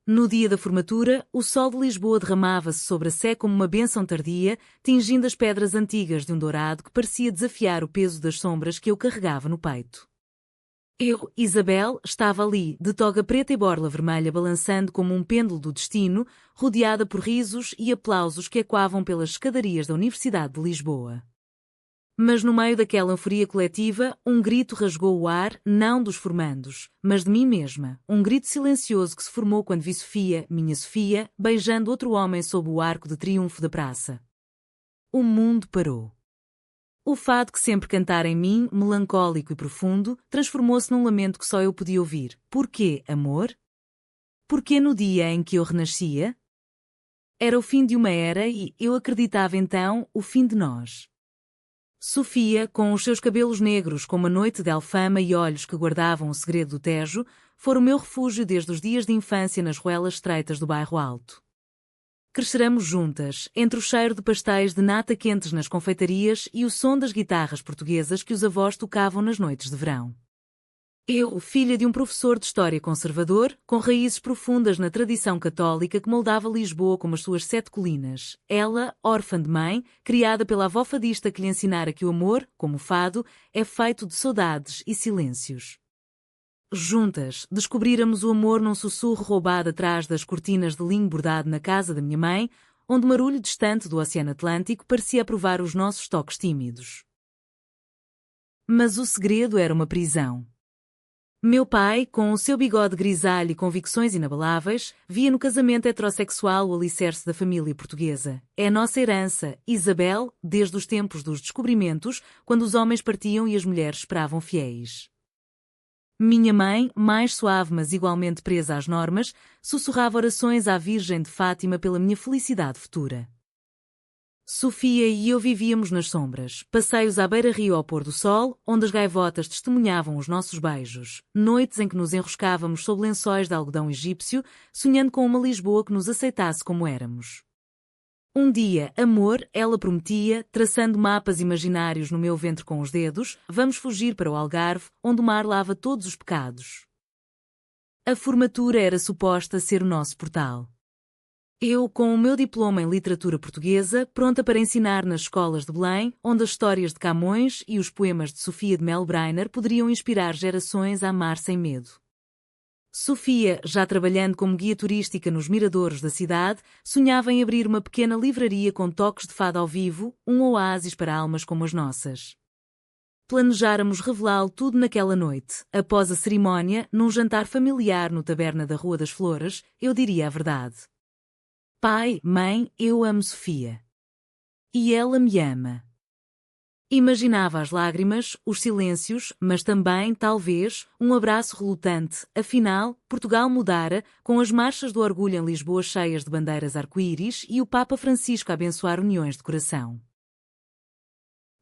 No dia da formatura, o sol de Lisboa derramava-se sobre a sé como uma bênção tardia, tingindo as pedras antigas de um dourado que parecia desafiar o peso das sombras que eu carregava no peito. Eu, Isabel, estava ali, de toga preta e borla vermelha balançando como um pêndulo do destino, rodeada por risos e aplausos que ecoavam pelas escadarias da Universidade de Lisboa. Mas no meio daquela euforia coletiva, um grito rasgou o ar, não dos formandos, mas de mim mesma, um grito silencioso que se formou quando vi Sofia, minha Sofia, beijando outro homem sob o arco de triunfo da praça. O mundo parou. O fado que sempre cantara em mim, melancólico e profundo, transformou-se num lamento que só eu podia ouvir. Porquê, amor? Porquê no dia em que eu renascia? Era o fim de uma era e, eu acreditava então, o fim de nós. Sofia, com os seus cabelos negros como a noite de Alfama e olhos que guardavam o segredo do Tejo, fora o meu refúgio desde os dias de infância nas ruelas estreitas do bairro Alto. Cresceramos juntas, entre o cheiro de pastéis de nata quentes nas confeitarias e o som das guitarras portuguesas que os avós tocavam nas noites de verão. Eu, filha de um professor de história conservador, com raízes profundas na tradição católica que moldava Lisboa como as suas 7 colinas. Ela, órfã de mãe, criada pela avó fadista que lhe ensinara que o amor, como o fado, é feito de saudades e silêncios. Juntas, descobríramos o amor num sussurro roubado atrás das cortinas de linho bordado na casa da minha mãe, onde o marulho distante do Oceano Atlântico parecia aprovar os nossos toques tímidos. Mas o segredo era uma prisão. Meu pai, com o seu bigode grisalho e convicções inabaláveis, via no casamento heterossexual o alicerce da família portuguesa. É a nossa herança, Isabel, desde os tempos dos descobrimentos, quando os homens partiam e as mulheres esperavam fiéis. Minha mãe, mais suave mas igualmente presa às normas, sussurrava orações à Virgem de Fátima pela minha felicidade futura. Sofia e eu vivíamos nas sombras, passeios à beira-rio ao pôr do sol, onde as gaivotas testemunhavam os nossos beijos, noites em que nos enroscávamos sob lençóis de algodão egípcio, sonhando com uma Lisboa que nos aceitasse como éramos. Um dia, amor, ela prometia, traçando mapas imaginários no meu ventre com os dedos, vamos fugir para o Algarve, onde o mar lava todos os pecados. A formatura era suposta ser o nosso portal. Eu, com o meu diploma em literatura portuguesa, pronta para ensinar nas escolas de Belém, onde as histórias de Camões e os poemas de Sofia de Melbrenner poderiam inspirar gerações a amar sem medo. Sofia, já trabalhando como guia turística nos miradouros da cidade, sonhava em abrir uma pequena livraria com toques de fado ao vivo, um oásis para almas como as nossas. Planejáramos revelá-lo tudo naquela noite. Após a cerimónia, num jantar familiar no Taberna da Rua das Flores, eu diria a verdade. Pai, mãe, eu amo Sofia. E ela me ama. Imaginava as lágrimas, os silêncios, mas também, talvez, um abraço relutante. Afinal, Portugal mudara, com as marchas do orgulho em Lisboa cheias de bandeiras arco-íris e o Papa Francisco a abençoar uniões de coração.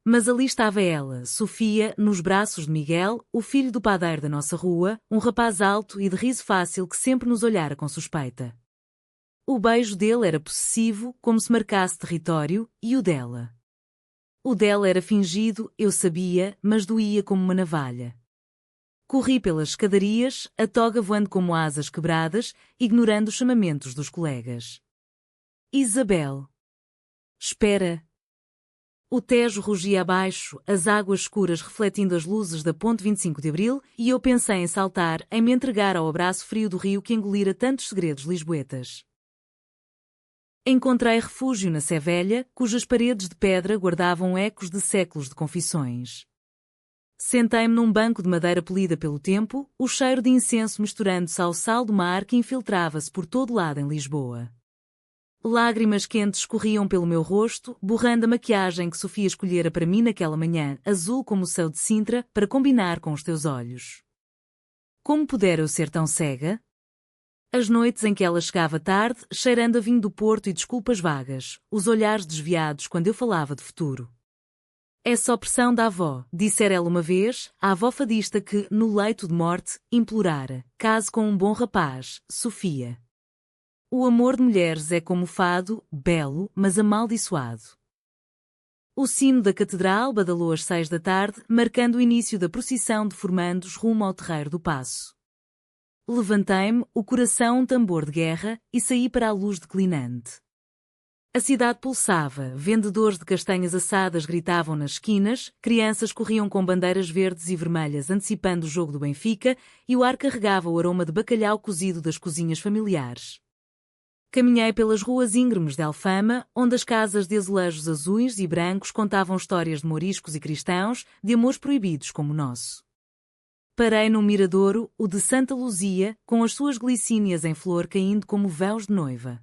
Mas ali estava ela, Sofia, nos braços de Miguel, o filho do padeiro da nossa rua, um rapaz alto e de riso fácil que sempre nos olhara com suspeita. O beijo dele era possessivo, como se marcasse território, e o dela. O dela era fingido, eu sabia, mas doía como uma navalha. Corri pelas escadarias, a toga voando como asas quebradas, ignorando os chamamentos dos colegas. Isabel. Espera. O Tejo rugia abaixo, as águas escuras refletindo as luzes da ponte 25 de Abril, e eu pensei em saltar, em me entregar ao abraço frio do rio que engolira tantos segredos lisboetas. Encontrei refúgio na Sé Velha, cujas paredes de pedra guardavam ecos de séculos de confissões. Sentei-me num banco de madeira polida pelo tempo, o cheiro de incenso misturando-se ao sal do mar que infiltrava-se por todo lado em Lisboa. Lágrimas quentes escorriam pelo meu rosto, borrando a maquiagem que Sofia escolhera para mim naquela manhã, azul como o céu de Sintra, para combinar com os teus olhos. Como pudera eu ser tão cega? As noites em que ela chegava tarde, cheirando a vinho do Porto e desculpas vagas, os olhares desviados quando eu falava de futuro. É só pressão da avó, dissera ela uma vez, a avó fadista que, no leito de morte, implorara, case com um bom rapaz, Sofia. O amor de mulheres é como o fado, belo, mas amaldiçoado. O sino da catedral badalou às 6 da tarde, marcando o início da procissão de formandos rumo ao terreiro do Paço. Levantei-me, o coração um tambor de guerra, e saí para a luz declinante. A cidade pulsava, vendedores de castanhas assadas gritavam nas esquinas, crianças corriam com bandeiras verdes e vermelhas antecipando o jogo do Benfica e o ar carregava o aroma de bacalhau cozido das cozinhas familiares. Caminhei pelas ruas íngremes de Alfama, onde as casas de azulejos azuis e brancos contavam histórias de moriscos e cristãos, de amores proibidos como o nosso. Parei num miradouro, o de Santa Luzia, com as suas glicínias em flor caindo como véus de noiva.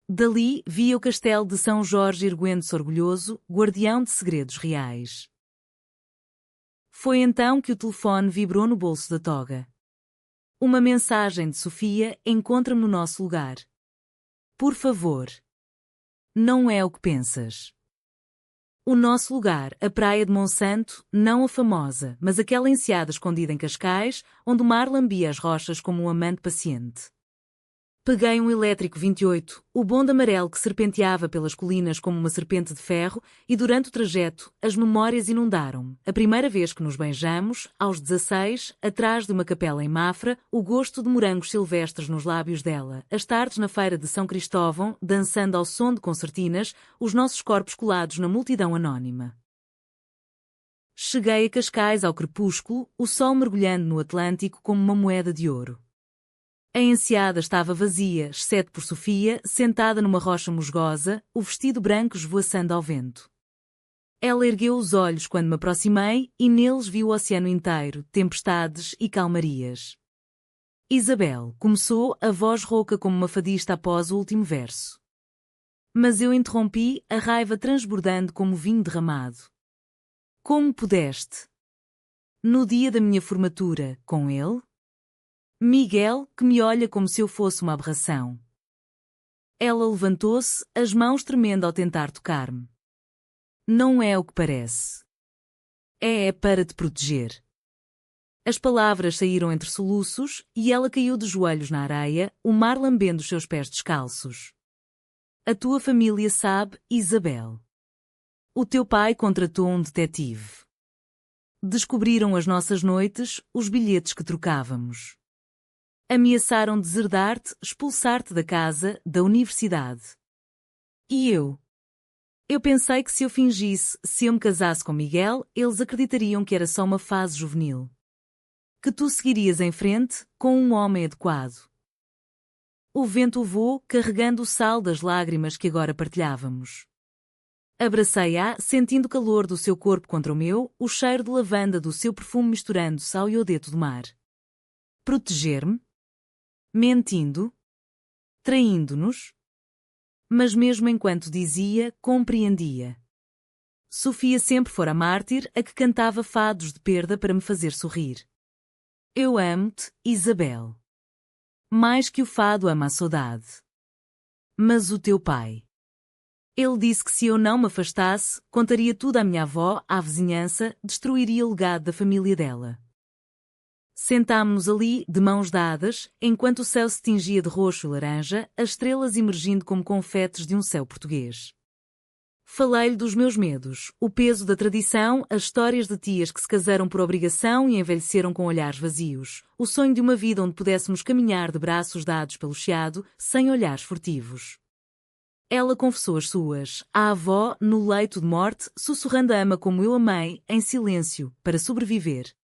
Dali via o castelo de São Jorge erguendo-se orgulhoso, guardião de segredos reais. Foi então que o telefone vibrou no bolso da toga. Uma mensagem de Sofia: encontra-me no nosso lugar. Por favor. Não é o que pensas. O nosso lugar, a praia de Monsanto, não a famosa, mas aquela enseada escondida em Cascais, onde o mar lambia as rochas como um amante paciente. Peguei um elétrico 28, o bonde amarelo que serpenteava pelas colinas como uma serpente de ferro, e durante o trajeto, as memórias inundaram-me. A primeira vez que nos beijamos, aos 16, atrás de uma capela em Mafra, o gosto de morangos silvestres nos lábios dela, as tardes na feira de São Cristóvão, dançando ao som de concertinas, os nossos corpos colados na multidão anónima. Cheguei a Cascais ao crepúsculo, o sol mergulhando no Atlântico como uma moeda de ouro. A enseada estava vazia, exceto por Sofia, sentada numa rocha musgosa, o vestido branco esvoaçando ao vento. Ela ergueu os olhos quando me aproximei e neles vi o oceano inteiro, tempestades e calmarias. Isabel, começou, a voz rouca como uma fadista após o último verso. Mas eu interrompi, a raiva transbordando como vinho derramado. Como pudeste? No dia da minha formatura, com ele? Miguel, que me olha como se eu fosse uma aberração. Ela levantou-se, as mãos tremendo ao tentar tocar-me. Não é o que parece. É para te proteger. As palavras saíram entre soluços e ela caiu de joelhos na areia, o mar lambendo os seus pés descalços. A tua família sabe, Isabel. O teu pai contratou um detetive. Descobriram as nossas noites, os bilhetes que trocávamos. Ameaçaram deserdar-te, expulsar-te da casa, da universidade. E eu? Eu pensei que se eu fingisse, se eu me casasse com Miguel, eles acreditariam que era só uma fase juvenil. Que tu seguirias em frente, com um homem adequado. O vento voou, carregando o sal das lágrimas que agora partilhávamos. Abracei-a, sentindo o calor do seu corpo contra o meu, o cheiro de lavanda do seu perfume misturando-se ao iodeto do mar. Proteger-me? Mentindo? Traindo-nos? Mas mesmo enquanto dizia, compreendia. Sofia sempre fora mártir, a que cantava fados de perda para me fazer sorrir. Eu amo-te, Isabel. Mais que o fado ama a saudade. Mas o teu pai? Ele disse que se eu não me afastasse, contaria tudo à minha avó, à vizinhança, destruiria o legado da família dela. Sentámo-nos ali, de mãos dadas, enquanto o céu se tingia de roxo e laranja, as estrelas emergindo como confetes de um céu português. Falei-lhe dos meus medos, o peso da tradição, as histórias de tias que se casaram por obrigação e envelheceram com olhares vazios, o sonho de uma vida onde pudéssemos caminhar de braços dados pelo chiado, sem olhares furtivos. Ela confessou as suas, a avó, no leito de morte, sussurrando a ama como eu amei, em silêncio, para sobreviver.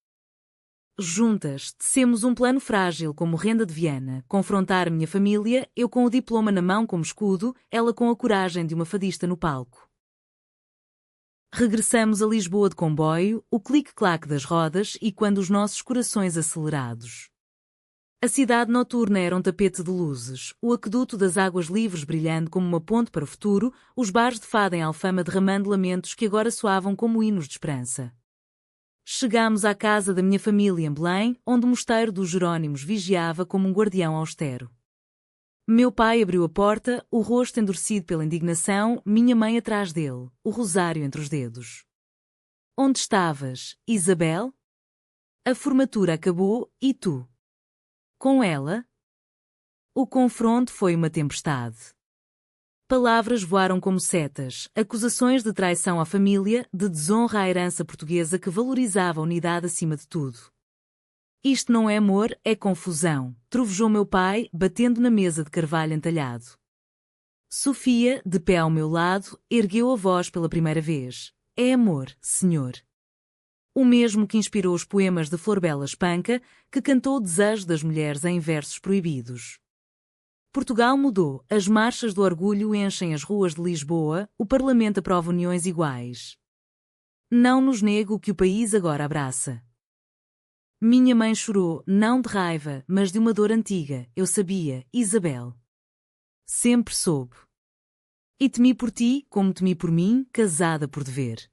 Juntas, tecemos um plano frágil como renda de Viana, confrontar minha família, eu com o diploma na mão como escudo, ela com a coragem de uma fadista no palco. Regressamos a Lisboa de comboio, o clique-claque das rodas e quando os nossos corações acelerados. A cidade noturna era um tapete de luzes, o aqueduto das águas livres brilhando como uma ponte para o futuro, os bares de fado em Alfama derramando lamentos que agora soavam como hinos de esperança. Chegámos à casa da minha família em Belém, onde o mosteiro dos Jerónimos vigiava como um guardião austero. Meu pai abriu a porta, o rosto endurecido pela indignação, minha mãe atrás dele, o rosário entre os dedos. Onde estavas, Isabel? A formatura acabou, e tu? Com ela? O confronto foi uma tempestade. Palavras voaram como setas, acusações de traição à família, de desonra à herança portuguesa que valorizava a unidade acima de tudo. Isto não é amor, é confusão, trovejou meu pai, batendo na mesa de carvalho entalhado. Sofia, de pé ao meu lado, ergueu a voz pela primeira vez. É amor, senhor. O mesmo que inspirou os poemas de Florbela Espanca, que cantou o desejo das mulheres em versos proibidos. Portugal mudou, as marchas do orgulho enchem as ruas de Lisboa, o Parlamento aprova uniões iguais. Não nos nego o que o país agora abraça. Minha mãe chorou, não de raiva, mas de uma dor antiga, eu sabia, Isabel. Sempre soube. E temi por ti, como temi por mim, casada por dever.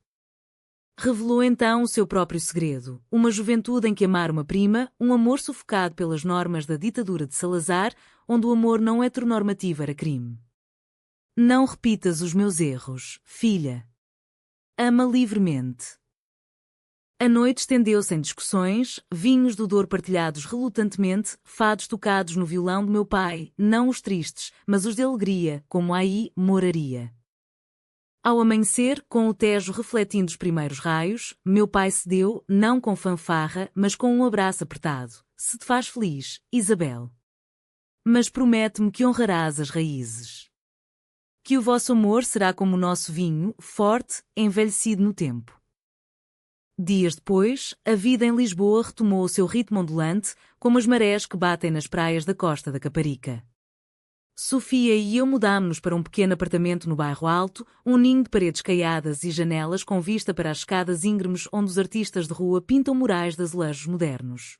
Revelou então o seu próprio segredo, uma juventude em que amar uma prima, um amor sufocado pelas normas da ditadura de Salazar, onde o amor não heteronormativo era crime. Não repitas os meus erros, filha. Ama livremente. A noite estendeu-se em discussões, vinhos do Douro partilhados relutantemente, fados tocados no violão do meu pai, não os tristes, mas os de alegria, como aí moraria. Ao amanhecer, com o Tejo refletindo os primeiros raios, meu pai cedeu, não com fanfarra, mas com um abraço apertado. Se te faz feliz, Isabel. Mas promete-me que honrarás as raízes. Que o vosso amor será como o nosso vinho, forte, envelhecido no tempo. Dias depois, a vida em Lisboa retomou o seu ritmo ondulante, como as marés que batem nas praias da Costa da Caparica. Sofia e eu mudámo-nos para um pequeno apartamento no bairro Alto, um ninho de paredes caiadas e janelas com vista para as escadas íngremes onde os artistas de rua pintam murais de azulejos modernos.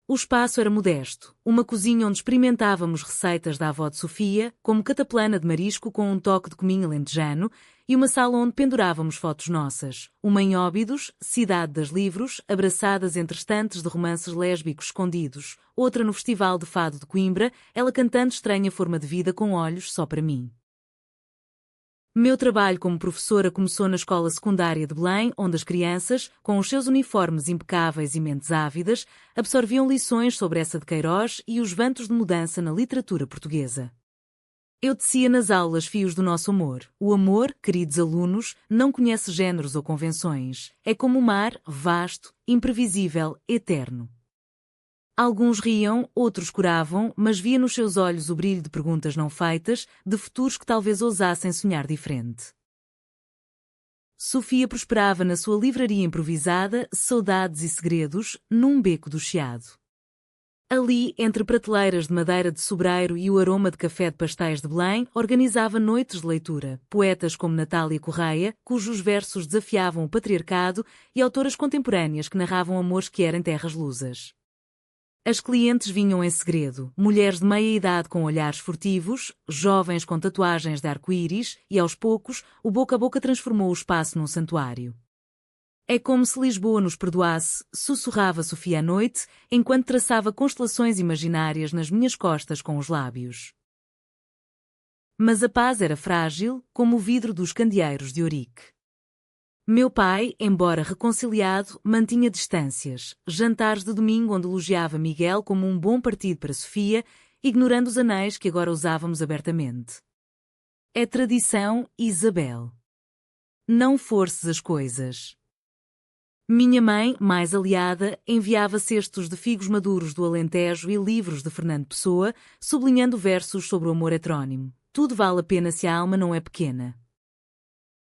O espaço era modesto, uma cozinha onde experimentávamos receitas da avó de Sofia, como cataplana de marisco com um toque de cominho alentejano, e uma sala onde pendurávamos fotos nossas, uma em Óbidos, cidade das livros, abraçadas entre estantes de romances lésbicos escondidos, outra no Festival de Fado de Coimbra, ela cantando Estranha Forma de Vida com olhos só para mim. Meu trabalho como professora começou na escola secundária de Belém, onde as crianças, com os seus uniformes impecáveis e mentes ávidas, absorviam lições sobre essa de Queiroz e os ventos de mudança na literatura portuguesa. Eu tecia nas aulas fios do nosso amor. O amor, queridos alunos, não conhece géneros ou convenções. É como o mar, vasto, imprevisível, eterno. Alguns riam, outros coravam, mas via nos seus olhos o brilho de perguntas não feitas, de futuros que talvez ousassem sonhar diferente. Sofia prosperava na sua livraria improvisada, Saudades e Segredos, num beco do Chiado. Ali, entre prateleiras de madeira de sobreiro e o aroma de café de pastéis de Belém, organizava noites de leitura, poetas como Natália Correia, cujos versos desafiavam o patriarcado, e autoras contemporâneas que narravam amores que eram terras lusas. As clientes vinham em segredo, mulheres de meia idade com olhares furtivos, jovens com tatuagens de arco-íris, e aos poucos, o boca a boca transformou o espaço num santuário. É como se Lisboa nos perdoasse, sussurrava Sofia à noite, enquanto traçava constelações imaginárias nas minhas costas com os lábios. Mas a paz era frágil, como o vidro dos candeeiros de ourique. Meu pai, embora reconciliado, mantinha distâncias, jantares de domingo onde elogiava Miguel como um bom partido para Sofia, ignorando os anéis que agora usávamos abertamente. É tradição, Isabel. Não forces as coisas. Minha mãe, mais aliada, enviava cestos de figos maduros do Alentejo e livros de Fernando Pessoa, sublinhando versos sobre o amor heterónimo. Tudo vale a pena se a alma não é pequena.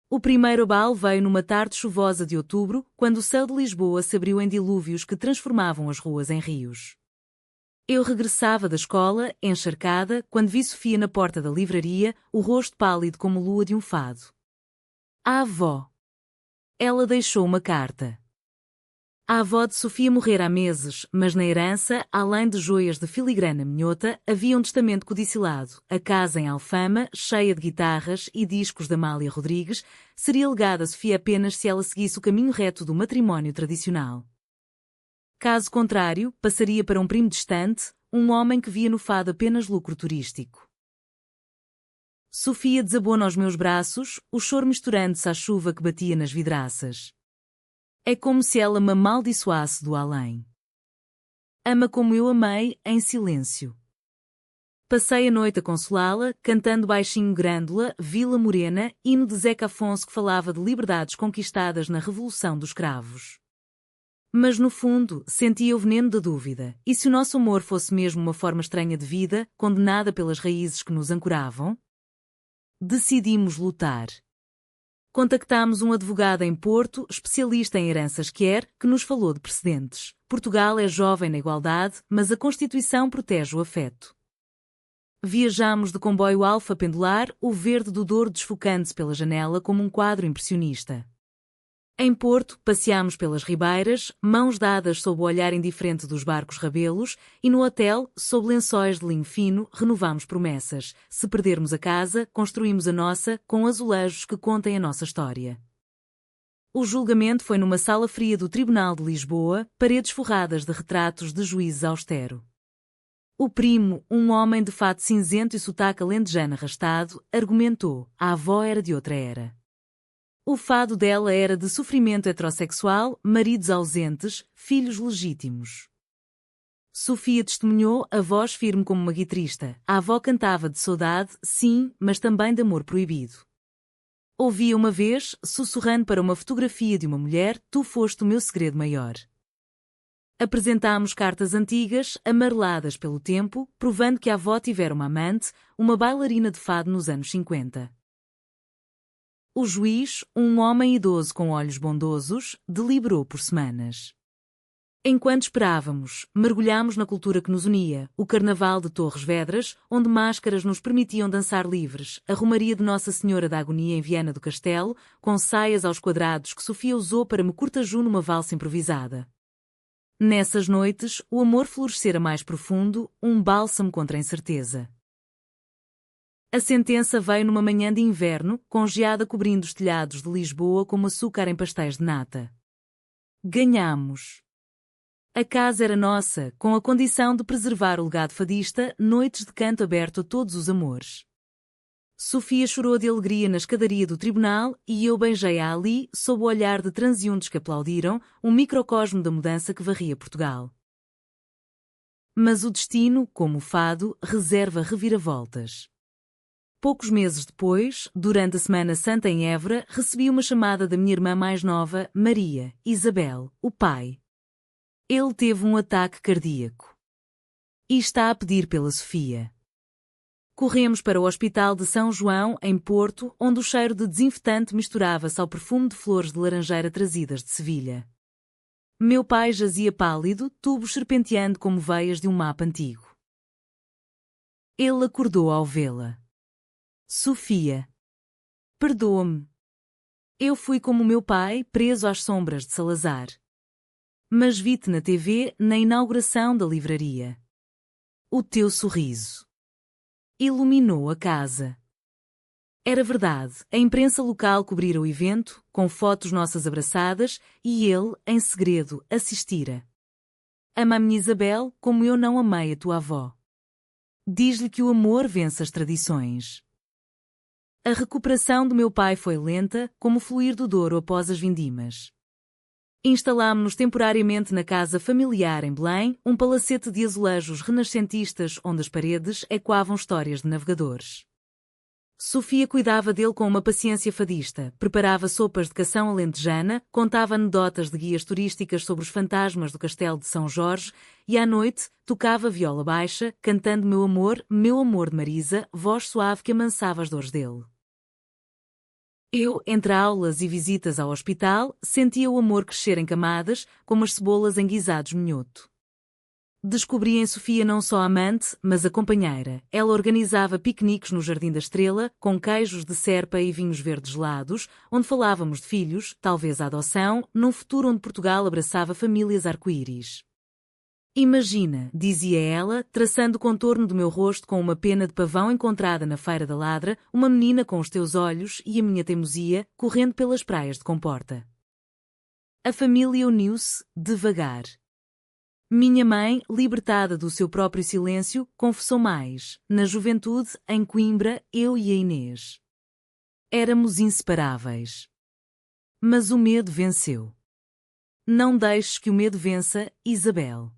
O primeiro abalo veio numa tarde chuvosa de outubro, quando o céu de Lisboa se abriu em dilúvios que transformavam as ruas em rios. Eu regressava da escola, encharcada, quando vi Sofia na porta da livraria, o rosto pálido como lua de um fado. A avó. Ela deixou uma carta. A avó de Sofia morrera há meses, mas na herança, além de joias de filigrana minhota, havia um testamento codicilado. A casa em Alfama, cheia de guitarras e discos de Amália Rodrigues, seria legada a Sofia apenas se ela seguisse o caminho reto do matrimónio tradicional. Caso contrário, passaria para um primo distante, um homem que via no fado apenas lucro turístico. Sofia desabou aos meus braços, o choro misturando-se à chuva que batia nas vidraças. É como se ela me amaldiçoasse do além. Ama como eu amei, em silêncio. Passei a noite a consolá-la, cantando baixinho Grândola, Vila Morena, hino de Zeca Afonso que falava de liberdades conquistadas na Revolução dos Cravos. Mas no fundo, sentia o veneno da dúvida. E se o nosso amor fosse mesmo uma forma estranha de vida, condenada pelas raízes que nos ancoravam? Decidimos lutar. Contactámos um advogado em Porto, especialista em heranças que nos falou de precedentes. Portugal é jovem na igualdade, mas a Constituição protege o afeto. Viajámos de comboio alfa pendular, o verde do Douro desfocando-se pela janela como um quadro impressionista. Em Porto, passeámos pelas ribeiras, mãos dadas sob o olhar indiferente dos barcos rabelos, e no hotel, sob lençóis de linho fino, renovámos promessas. Se perdermos a casa, construímos a nossa, com azulejos que contem a nossa história. O julgamento foi numa sala fria do Tribunal de Lisboa, paredes forradas de retratos de juízes austero. O primo, um homem de fato cinzento e sotaque alentejano arrastado, argumentou: a avó era de outra era. O fado dela era de sofrimento heterossexual, maridos ausentes, filhos legítimos. Sofia testemunhou, a voz firme como uma guitarrista. A avó cantava de saudade, sim, mas também de amor proibido. Ouvia uma vez, sussurrando para uma fotografia de uma mulher: tu foste o meu segredo maior. Apresentámos cartas antigas, amareladas pelo tempo, provando que a avó tivera uma amante, uma bailarina de fado nos anos 50. O juiz, um homem idoso com olhos bondosos, deliberou por semanas. Enquanto esperávamos, mergulhámos na cultura que nos unia, o Carnaval de Torres Vedras, onde máscaras nos permitiam dançar livres, a Romaria de Nossa Senhora da Agonia em Viana do Castelo, com saias aos quadrados que Sofia usou para me cortejar numa valsa improvisada. Nessas noites, o amor florescera mais profundo, um bálsamo contra a incerteza. A sentença veio numa manhã de inverno, com geada cobrindo os telhados de Lisboa como açúcar em pastéis de nata. Ganhamos. A casa era nossa, com a condição de preservar o legado fadista, noites de canto aberto a todos os amores. Sofia chorou de alegria na escadaria do tribunal e eu beijei-a ali, sob o olhar de transeuntes que aplaudiram, um microcosmo da mudança que varria Portugal. Mas o destino, como o fado, reserva reviravoltas. Poucos meses depois, durante a Semana Santa em Évora, recebi uma chamada da minha irmã mais nova, Maria, Isabel, o pai. Ele teve um ataque cardíaco. E está a pedir pela Sofia. Corremos para o Hospital de São João, em Porto, onde o cheiro de desinfetante misturava-se ao perfume de flores de laranjeira trazidas de Sevilha. Meu pai jazia pálido, tubos serpenteando como veias de um mapa antigo. Ele acordou ao vê-la. Sofia. Perdoa-me. Eu fui como meu pai, preso às sombras de Salazar. Mas vi-te na TV, na inauguração da livraria. O teu sorriso iluminou a casa. Era verdade, a imprensa local cobrira o evento, com fotos nossas abraçadas, e ele, em segredo, assistira. Ama a minha Isabel como eu não amei a tua avó. Diz-lhe que o amor vence as tradições. A recuperação do meu pai foi lenta, como o fluir do Douro após as vindimas. Instalámo-nos temporariamente na casa familiar em Belém, um palacete de azulejos renascentistas onde as paredes ecoavam histórias de navegadores. Sofia cuidava dele com uma paciência fadista, preparava sopas de cação alentejana, contava anedotas de guias turísticas sobre os fantasmas do Castelo de São Jorge e, à noite, tocava viola baixa, cantando meu amor de Marisa, voz suave que amansava as dores dele. Eu, entre aulas e visitas ao hospital, sentia o amor crescer em camadas, como as cebolas em guisados minhoto. Descobri em Sofia não só a amante, mas a companheira. Ela organizava piqueniques no Jardim da Estrela, com queijos de serpa e vinhos verdes gelados, onde falávamos de filhos, talvez a adoção, num futuro onde Portugal abraçava famílias arco-íris. Imagina, dizia ela, traçando o contorno do meu rosto com uma pena de pavão encontrada na Feira da Ladra, uma menina com os teus olhos e a minha teimosia, correndo pelas praias de Comporta. A família uniu-se, devagar. Minha mãe, libertada do seu próprio silêncio, confessou mais. Na juventude, em Coimbra, eu e a Inês. Éramos inseparáveis. Mas o medo venceu. Não deixes que o medo vença, Isabel.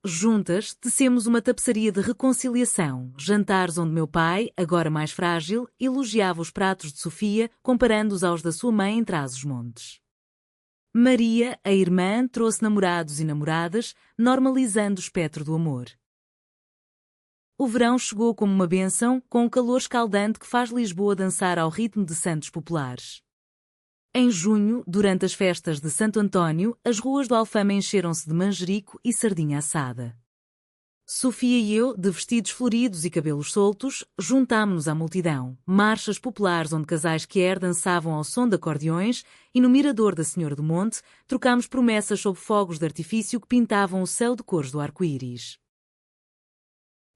Juntas, tecemos uma tapeçaria de reconciliação, jantares onde meu pai, agora mais frágil, elogiava os pratos de Sofia, comparando-os aos da sua mãe em Trás-os-Montes. Maria, a irmã, trouxe namorados e namoradas, normalizando o espectro do amor. O verão chegou como uma bênção, com o calor escaldante que faz Lisboa dançar ao ritmo de santos populares. Em junho, durante as festas de Santo António, as ruas do Alfama encheram-se de manjerico e sardinha assada. Sofia e eu, de vestidos floridos e cabelos soltos, juntámo-nos à multidão, marchas populares onde casais queer dançavam ao som de acordeões e no mirador da Senhora do Monte trocámos promessas sob fogos de artifício que pintavam o céu de cores do arco-íris.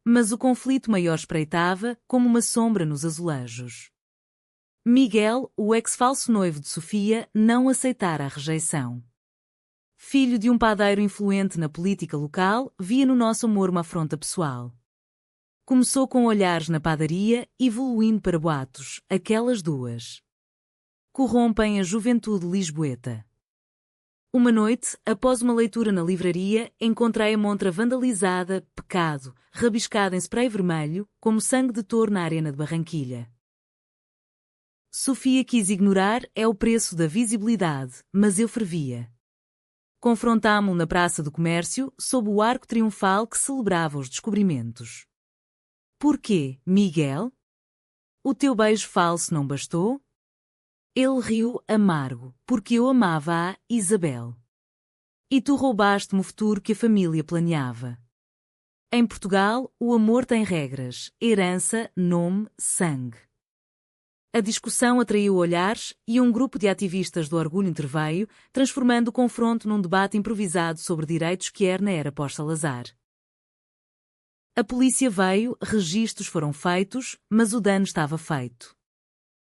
Mas o conflito maior espreitava, como uma sombra nos azulejos. Miguel, o ex-falso noivo de Sofia, não aceitara a rejeição. Filho de um padeiro influente na política local, via no nosso amor uma afronta pessoal. Começou com olhares na padaria, evoluindo para boatos, aquelas duas corrompem a juventude lisboeta. Uma noite, após uma leitura na livraria, encontrei a montra vandalizada, pecado, rabiscada em spray vermelho, como sangue de touro na arena de Barranquilha. Sofia quis ignorar, é o preço da visibilidade, mas eu fervia. Confrontámo-lo na Praça do Comércio, sob o arco triunfal que celebrava os descobrimentos. Porquê, Miguel? O teu beijo falso não bastou? Ele riu, amargo, porque eu amava a Isabel. E tu roubaste-me o futuro que a família planeava. Em Portugal, o amor tem regras, herança, nome, sangue. A discussão atraiu olhares e um grupo de ativistas do orgulho interveio, transformando o confronto num debate improvisado sobre direitos que era na era pós-Salazar. A polícia veio, registros foram feitos, mas o dano estava feito.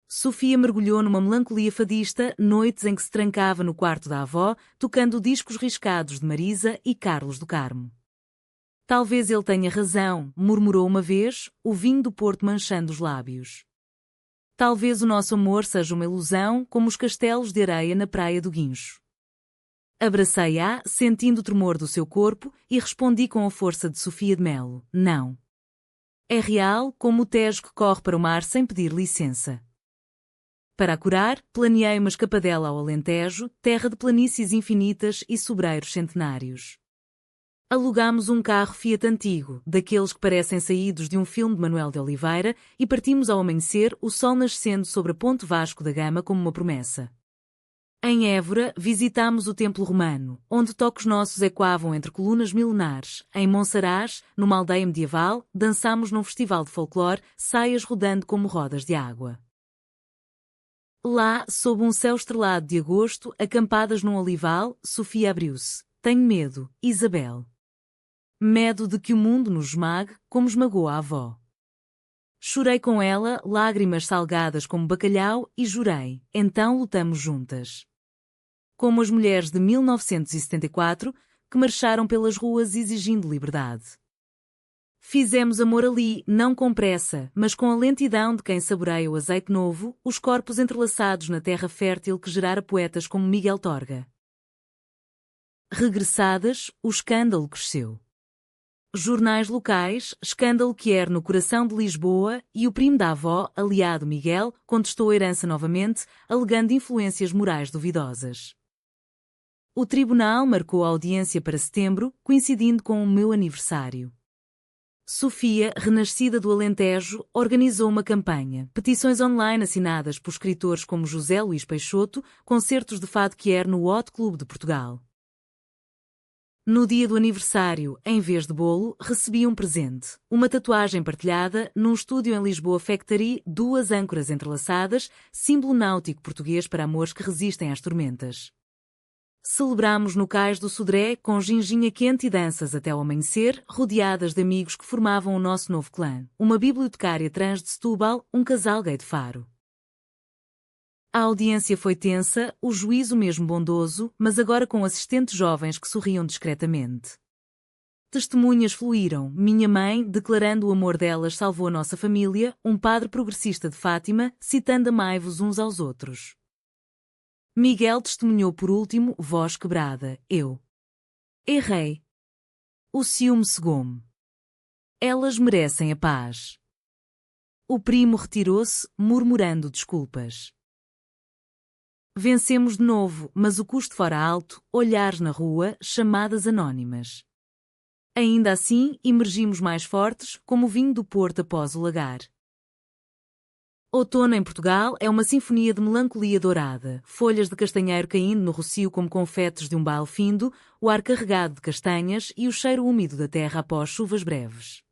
Sofia mergulhou numa melancolia fadista, noites em que se trancava no quarto da avó, tocando discos riscados de Marisa e Carlos do Carmo. Talvez ele tenha razão, murmurou uma vez, o vinho do Porto manchando os lábios. Talvez o nosso amor seja uma ilusão, como os castelos de areia na praia do Guincho. Abracei-a, sentindo o tremor do seu corpo, e respondi com a força de Sofia de Melo, não. É real, como o Tejo que corre para o mar sem pedir licença. Para a curar, planeei uma escapadela ao Alentejo, terra de planícies infinitas e sobreiros centenários. Alugámos um carro Fiat antigo, daqueles que parecem saídos de um filme de Manuel de Oliveira, e partimos ao amanhecer, o sol nascendo sobre a Ponte Vasco da Gama como uma promessa. Em Évora, visitámos o Templo Romano, onde toques nossos ecoavam entre colunas milenares. Em Monsaraz, numa aldeia medieval, dançámos num festival de folclore, saias rodando como rodas de água. Lá, sob um céu estrelado de agosto, acampadas num olival, Sofia abriu-se. Tenho medo, Isabel. Medo de que o mundo nos esmague, como esmagou a avó. Chorei com ela, lágrimas salgadas como bacalhau, e jurei, então lutamos juntas. Como as mulheres de 1974, que marcharam pelas ruas exigindo liberdade. Fizemos amor ali, não com pressa, mas com a lentidão de quem saboreia o azeite novo, os corpos entrelaçados na terra fértil que gerara poetas como Miguel Torga. Regressadas, o escândalo cresceu. Jornais locais, escândalo que era no coração de Lisboa, e o primo da avó, aliado Miguel, contestou a herança novamente, alegando influências morais duvidosas. O tribunal marcou a audiência para setembro, coincidindo com o meu aniversário. Sofia, renascida do Alentejo, organizou uma campanha, petições online assinadas por escritores como José Luís Peixoto, concertos de fado queer no Hot Clube de Portugal. No dia do aniversário, em vez de bolo, recebi um presente. Uma tatuagem partilhada, num estúdio em Lisboa Factory, 2 âncoras entrelaçadas, símbolo náutico português para amores que resistem às tormentas. Celebramos no cais do Sodré, com ginginha quente e danças até ao amanhecer, rodeadas de amigos que formavam o nosso novo clã. Uma bibliotecária trans de Setúbal, um casal gay de Faro. A audiência foi tensa, o juízo mesmo bondoso, mas agora com assistentes jovens que sorriam discretamente. Testemunhas fluíram, minha mãe, declarando o amor delas salvou a nossa família, um padre progressista de Fátima, citando amai-vos uns aos outros. Miguel testemunhou por último, voz quebrada, eu. Errei. O ciúme cegou-me. Elas merecem a paz. O primo retirou-se, murmurando desculpas. Vencemos de novo, mas o custo fora alto, olhares na rua, chamadas anónimas. Ainda assim, emergimos mais fortes, como o vinho do Porto após o lagar. Outono em Portugal é uma sinfonia de melancolia dourada, folhas de castanheiro caindo no rocio como confetes de um baile findo, o ar carregado de castanhas e o cheiro úmido da terra após chuvas breves.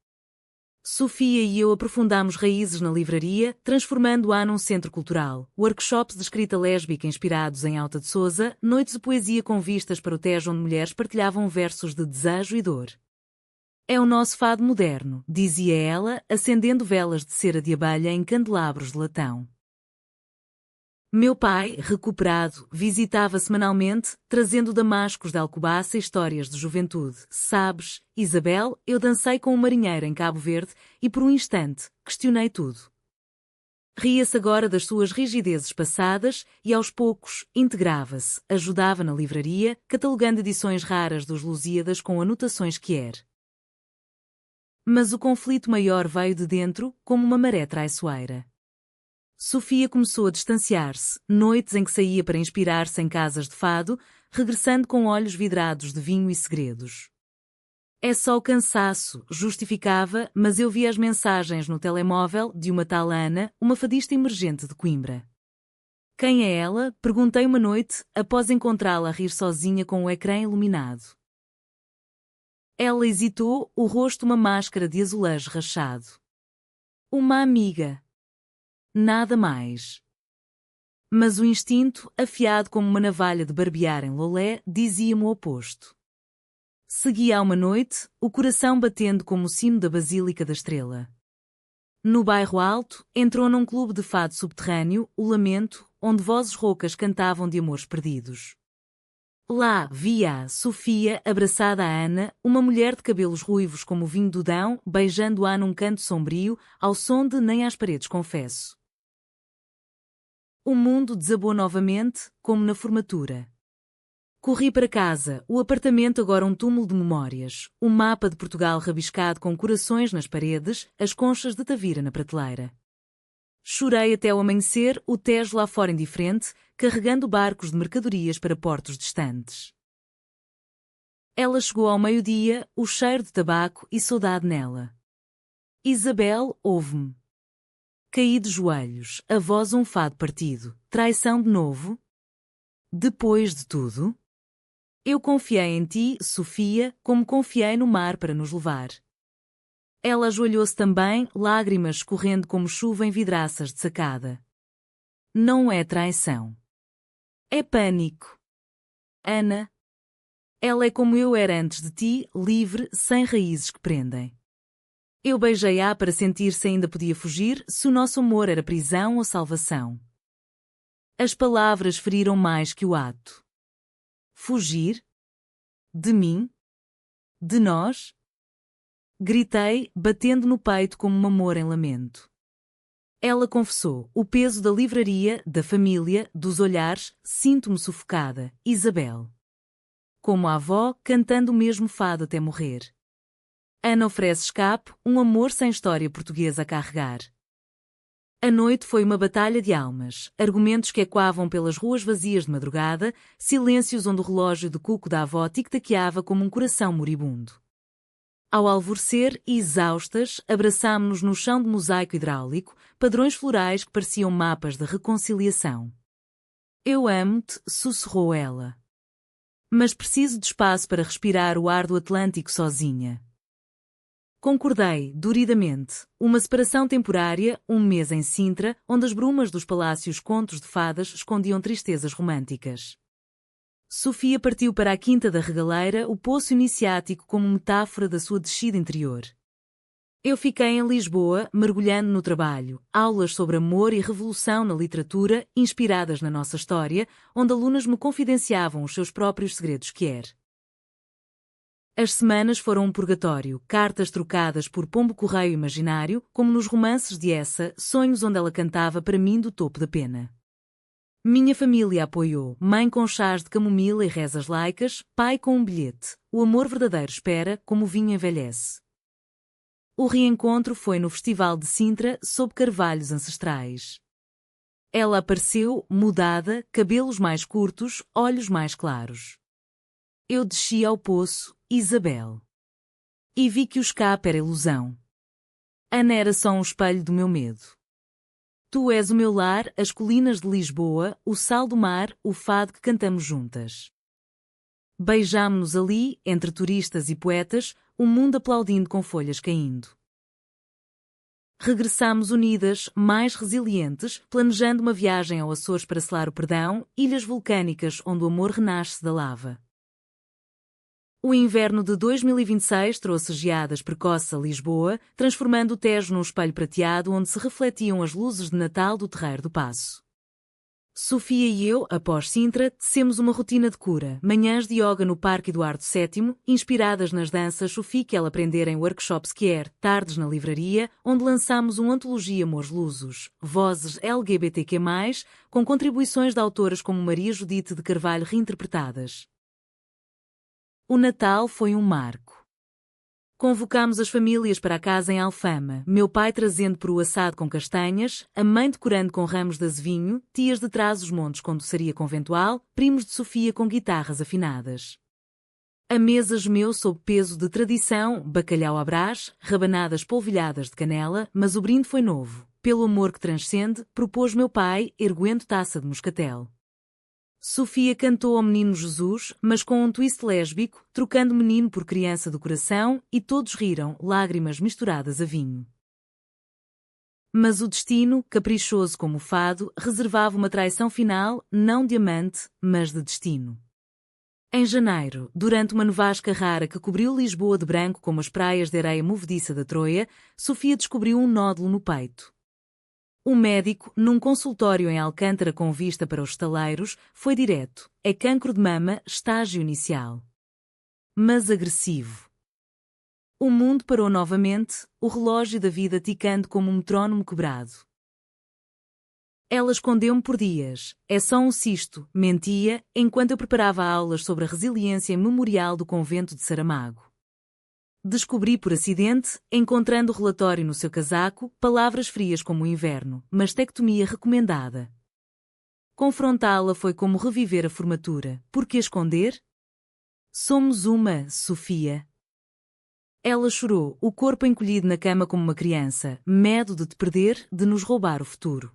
Sofia e eu aprofundamos raízes na livraria, transformando-a num centro cultural, workshops de escrita lésbica inspirados em Alta de Sousa, noites de poesia com vistas para o Tejo onde mulheres partilhavam versos de desejo e dor. É o nosso fado moderno, dizia ela, acendendo velas de cera de abelha em candelabros de latão. Meu pai, recuperado, visitava semanalmente, trazendo damascos de Alcobaça e histórias de juventude. Sabes, Isabel, eu dancei com um marinheiro em Cabo Verde e por um instante, questionei tudo. Ria-se agora das suas rigidezes passadas e aos poucos, integrava-se, ajudava na livraria, catalogando edições raras dos Lusíadas com anotações que era. Mas o conflito maior veio de dentro, como uma maré traiçoeira. Sofia começou a distanciar-se, noites em que saía para inspirar-se em casas de fado, regressando com olhos vidrados de vinho e segredos. É só o cansaço, justificava, mas eu via as mensagens no telemóvel de uma tal Ana, uma fadista emergente de Coimbra. Quem é ela? Perguntei uma noite, após encontrá-la a rir sozinha com o ecrã iluminado. Ela hesitou, o rosto uma máscara de azulejo rachado. Uma amiga. Nada mais. Mas o instinto, afiado como uma navalha de barbear em Lolé, dizia-me o oposto. Seguia uma noite, o coração batendo como o sino da Basílica da Estrela. No bairro Alto, entrou num clube de fado subterrâneo, o Lamento, onde vozes roucas cantavam de amores perdidos. Lá via Sofia abraçada a Ana, uma mulher de cabelos ruivos como o vinho do Dão, beijando-a num canto sombrio, ao som de Nem às paredes confesso. O mundo desabou novamente, como na formatura. Corri para casa, o apartamento agora um túmulo de memórias, um mapa de Portugal rabiscado com corações nas paredes, as conchas de Tavira na prateleira. Chorei até o amanhecer, o Tejo lá fora indiferente, carregando barcos de mercadorias para portos distantes. Ela chegou ao meio-dia, o cheiro de tabaco e saudade nela. Isabel, ouve-me. Caí de joelhos, a voz um fado partido. Traição de novo? Depois de tudo? Eu confiei em ti, Sofia, como confiei no mar para nos levar. Ela ajoelhou-se também, lágrimas escorrendo como chuva em vidraças de sacada. Não é traição. É pânico. Ana. Ela é como eu era antes de ti, livre, sem raízes que prendem. Eu beijei-a para sentir se ainda podia fugir, se o nosso amor era prisão ou salvação. As palavras feriram mais que o ato. Fugir? De mim? De nós? Gritei, batendo no peito como um amor em lamento. Ela confessou, o peso da livraria, da família, dos olhares, sinto-me sufocada, Isabel. Como a avó, cantando o mesmo fado até morrer. Ana oferece escape, um amor sem história portuguesa a carregar. A noite foi uma batalha de almas, argumentos que ecoavam pelas ruas vazias de madrugada, silêncios onde o relógio de cuco da avó tic-taqueava como um coração moribundo. Ao alvorecer, exaustas, abraçámo-nos no chão de mosaico hidráulico, padrões florais que pareciam mapas de reconciliação. Eu amo-te, sussurrou ela. Mas preciso de espaço para respirar o ar do Atlântico sozinha. Concordei, duridamente, uma separação temporária, um mês em Sintra, onde as brumas dos palácios contos de fadas escondiam tristezas românticas. Sofia partiu para a Quinta da Regaleira, o poço iniciático como metáfora da sua descida interior. Eu fiquei em Lisboa, mergulhando no trabalho, aulas sobre amor e revolução na literatura, inspiradas na nossa história, onde alunas me confidenciavam os seus próprios segredos As semanas foram um purgatório, cartas trocadas por pombo-correio imaginário, como nos romances de Essa, sonhos onde ela cantava para mim do topo da pena. Minha família apoiou, mãe com chás de camomila e rezas laicas, pai com um bilhete. O amor verdadeiro espera, como o vinho envelhece. O reencontro foi no Festival de Sintra, sob carvalhos ancestrais. Ela apareceu, mudada, cabelos mais curtos, olhos mais claros. Eu desci ao poço, Isabel. E vi que o escape era ilusão. Ana era só um espelho do meu medo. Tu és o meu lar, as colinas de Lisboa, o sal do mar, o fado que cantamos juntas. Beijámo-nos ali, entre turistas e poetas, o mundo aplaudindo com folhas caindo. Regressámos unidas, mais resilientes, planejando uma viagem ao Açores para selar o perdão, ilhas vulcânicas onde o amor renasce da lava. O inverno de 2026 trouxe geadas precoces a Lisboa, transformando o Tejo num espelho prateado onde se refletiam as luzes de Natal do Terreiro do Paço. Sofia e eu, após Sintra, tecemos uma rotina de cura, manhãs de yoga no Parque Eduardo VII, inspiradas nas danças Sufi que ela aprendera em workshops Kier, tardes na livraria, onde lançámos uma antologia Amores Lusos, vozes LGBTQ+, com contribuições de autoras como Maria Judite de Carvalho reinterpretadas. O Natal foi um marco. Convocámos as famílias para a casa em Alfama, meu pai trazendo peru assado com castanhas, a mãe decorando com ramos de azevinho, tias de Trás-os-Montes com doçaria conventual, primos de Sofia com guitarras afinadas. A mesa gemeu sob peso de tradição, bacalhau à brás, rabanadas polvilhadas de canela, mas o brinde foi novo. Pelo amor que transcende, propôs meu pai, erguendo taça de moscatel. Sofia cantou ao menino Jesus, mas com um twist lésbico, trocando menino por criança do coração, e todos riram, lágrimas misturadas a vinho. Mas o destino, caprichoso como o fado, reservava uma traição final, não de amante, mas de destino. Em janeiro, durante uma nevasca rara que cobriu Lisboa de branco como as praias de areia movediça da Troia, Sofia descobriu um nódulo no peito. O médico, num consultório em Alcântara com vista para os estaleiros, foi direto. É cancro de mama, estágio inicial. Mas agressivo. O mundo parou novamente, o relógio da vida ticando como um metrónomo quebrado. Ela escondeu-me por dias. É só um cisto, mentia, enquanto eu preparava aulas sobre a resiliência memorial do convento de Saramago. Descobri por acidente, encontrando o relatório no seu casaco, palavras frias como o inverno, mastectomia recomendada. Confrontá-la foi como reviver a formatura. Por que esconder? Somos uma, Sofia. Ela chorou, o corpo encolhido na cama como uma criança, medo de te perder, de nos roubar o futuro.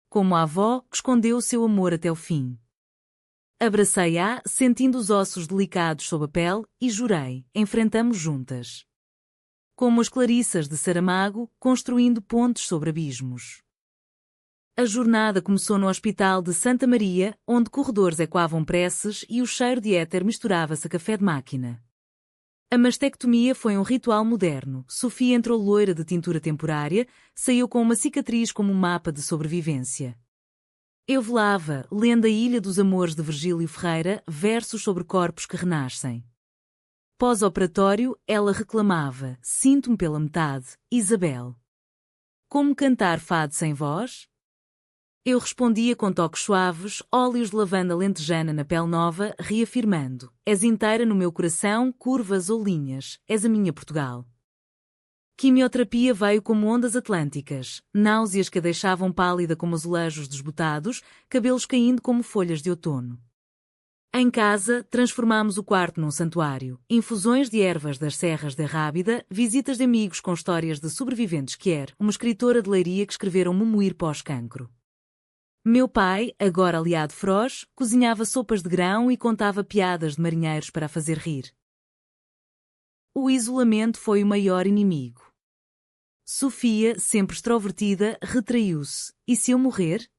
Como a avó, que escondeu o seu amor até o fim. Abracei-a, sentindo os ossos delicados sob a pele, e jurei, enfrentamos juntas. Como as Clarissas de Saramago, construindo pontes sobre abismos. A jornada começou no Hospital de Santa Maria, onde corredores ecoavam preces e o cheiro de éter misturava-se a café de máquina. A mastectomia foi um ritual moderno. Sofia entrou loira de tintura temporária, saiu com uma cicatriz como um mapa de sobrevivência. Eu velava, lendo A Ilha dos Amores de Virgílio Ferreira, versos sobre corpos que renascem. Pós-operatório, ela reclamava, sinto-me pela metade, Isabel. Como cantar fado sem voz? Eu respondia com toques suaves, óleos de lavanda lentejana na pele nova, reafirmando, és inteira no meu coração, curvas ou linhas, és a minha Portugal. Quimioterapia veio como ondas atlânticas, náuseas que a deixavam pálida como azulejos desbotados, cabelos caindo como folhas de outono. Em casa, transformámos o quarto num santuário, infusões de ervas das serras da Rábida, visitas de amigos com histórias de sobreviventes Kier, uma escritora de Leiria que escreveram Memoir pós-cancro. Meu pai, agora aliado feroz, cozinhava sopas de grão e contava piadas de marinheiros para a fazer rir. O isolamento foi o maior inimigo. Sofia, sempre extrovertida, retraiu-se. E se eu morrer?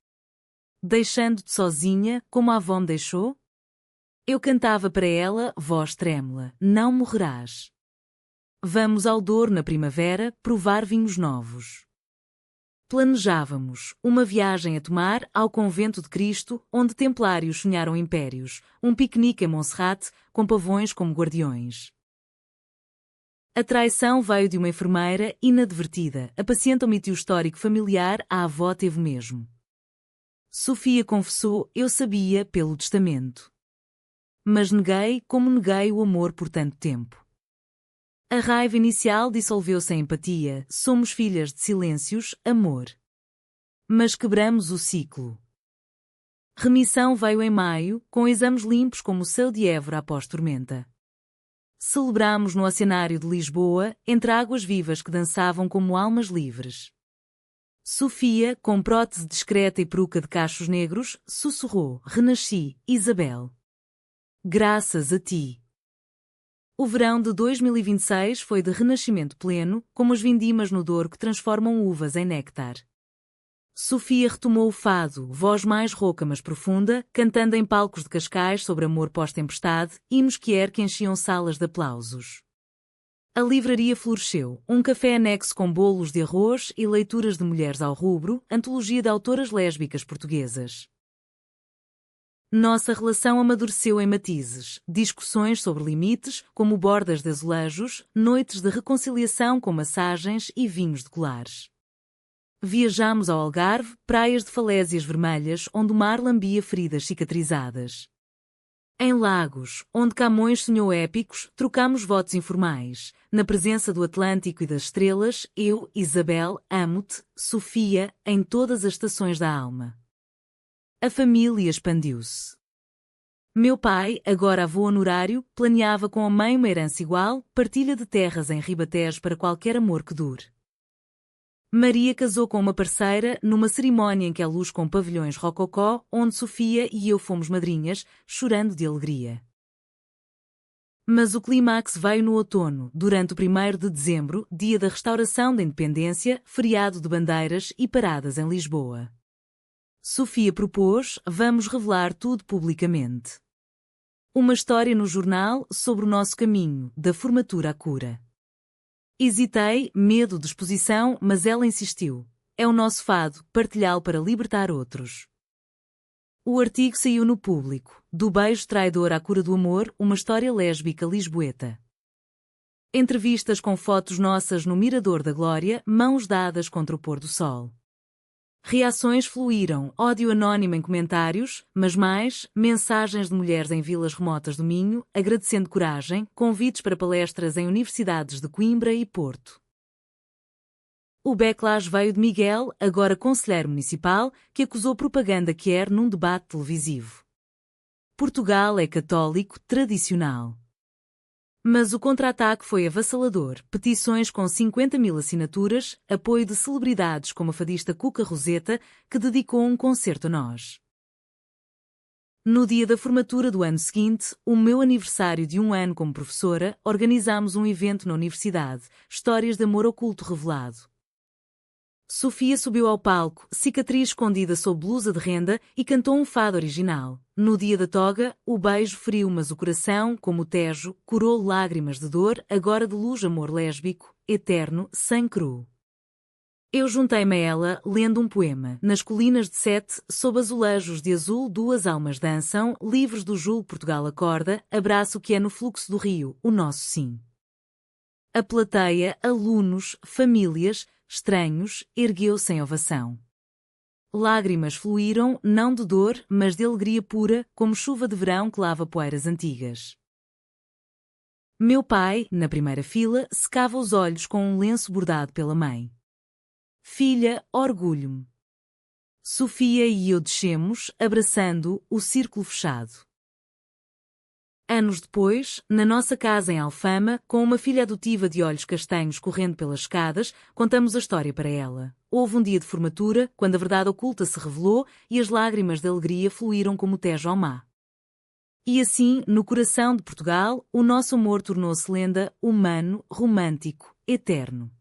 Deixando-te sozinha, como a avó me deixou? Eu cantava para ela, voz trêmula, não morrerás. Vamos ao Douro na primavera, provar vinhos novos. Planejávamos uma viagem a tomar ao Convento de Cristo, onde templários sonharam impérios, um piquenique em Monserrate, com pavões como guardiões. A traição veio de uma enfermeira inadvertida. A paciente omitiu o histórico familiar, a avó teve o mesmo. Sofia confessou, eu sabia, pelo testamento. Mas neguei como neguei o amor por tanto tempo. A raiva inicial dissolveu-se em empatia, somos filhas de silêncios, amor. Mas quebramos o ciclo. Remissão veio em maio, com exames limpos como o céu de Évora após tormenta. Celebramos no Oceanário de Lisboa, entre águas vivas que dançavam como almas livres. Sofia, com prótese discreta e peruca de cachos negros, sussurrou: "Renasci, Isabel. Graças a ti." O verão de 2026 foi de renascimento pleno, como as vindimas no Douro que transformam uvas em néctar. Sofia retomou o fado, voz mais rouca mas profunda, cantando em palcos de Cascais sobre amor pós-tempestade, hinos que enchiam salas de aplausos. A livraria floresceu, um café anexo com bolos de arroz e leituras de Mulheres ao Rubro, antologia de autoras lésbicas portuguesas. Nossa relação amadureceu em matizes, discussões sobre limites, como bordas de azulejos, noites de reconciliação com massagens e vinhos de colares. Viajámos ao Algarve, praias de falésias vermelhas onde o mar lambia feridas cicatrizadas. Em Lagos, onde Camões sonhou épicos, trocámos votos informais. Na presença do Atlântico e das estrelas, eu, Isabel, amo-te, Sofia, em todas as estações da alma. A família expandiu-se. Meu pai, agora avô honorário, planeava com a mãe uma herança igual, partilha de terras em Ribatejo para qualquer amor que dure. Maria casou com uma parceira numa cerimónia em que a luz com pavilhões rococó, onde Sofia e eu fomos madrinhas, chorando de alegria. Mas o clímax veio no outono, durante o 1º de dezembro, dia da restauração da independência, feriado de bandeiras e paradas em Lisboa. Sofia propôs: "Vamos revelar tudo publicamente. Uma história no jornal sobre o nosso caminho, da formatura à cura." Hesitei, medo de exposição, mas ela insistiu: "É o nosso fado, partilhá-lo para libertar outros." O artigo saiu no Público: "Do beijo traidor à cura do amor, uma história lésbica lisboeta." Entrevistas com fotos nossas no Mirador da Glória, mãos dadas contra o pôr do sol. Reações fluíram, ódio anónimo em comentários, mas mais, mensagens de mulheres em vilas remotas do Minho, agradecendo coragem, convites para palestras em universidades de Coimbra e Porto. O backlash veio de Miguel, agora conselheiro municipal, que acusou propaganda queer num debate televisivo. Portugal é católico tradicional. Mas o contra-ataque foi avassalador, petições com 50.000 assinaturas, apoio de celebridades como a fadista Cuca Roseta, que dedicou um concerto a nós. No dia da formatura do ano seguinte, o meu aniversário de 1 ano como professora, organizámos um evento na universidade, Histórias de Amor Oculto Revelado. Sofia subiu ao palco, cicatriz escondida sob blusa de renda, e cantou um fado original. No dia da toga, o beijo feriu mas o coração, como o Tejo, curou lágrimas de dor, agora de luz amor lésbico, eterno, sem cru. Eu juntei-me a ela, lendo um poema. Nas colinas de Sete, sob azulejos de azul, duas almas dançam, livres do Júlio Portugal acorda, abraço que é no fluxo do rio, o nosso sim. A plateia, alunos, famílias, estranhos, ergueu-se em ovação. Lágrimas fluíram, não de dor, mas de alegria pura, como chuva de verão que lava poeiras antigas. Meu pai, na primeira fila, secava os olhos com um lenço bordado pela mãe. "Filha, orgulho-me." Sofia e eu descemos, abraçando o círculo fechado. Anos depois, na nossa casa em Alfama, com uma filha adotiva de olhos castanhos correndo pelas escadas, contamos a história para ela. Houve um dia de formatura, quando a verdade oculta se revelou e as lágrimas de alegria fluíram como o Tejo ao mar. E assim, no coração de Portugal, o nosso amor tornou-se lenda, humano, romântico, eterno.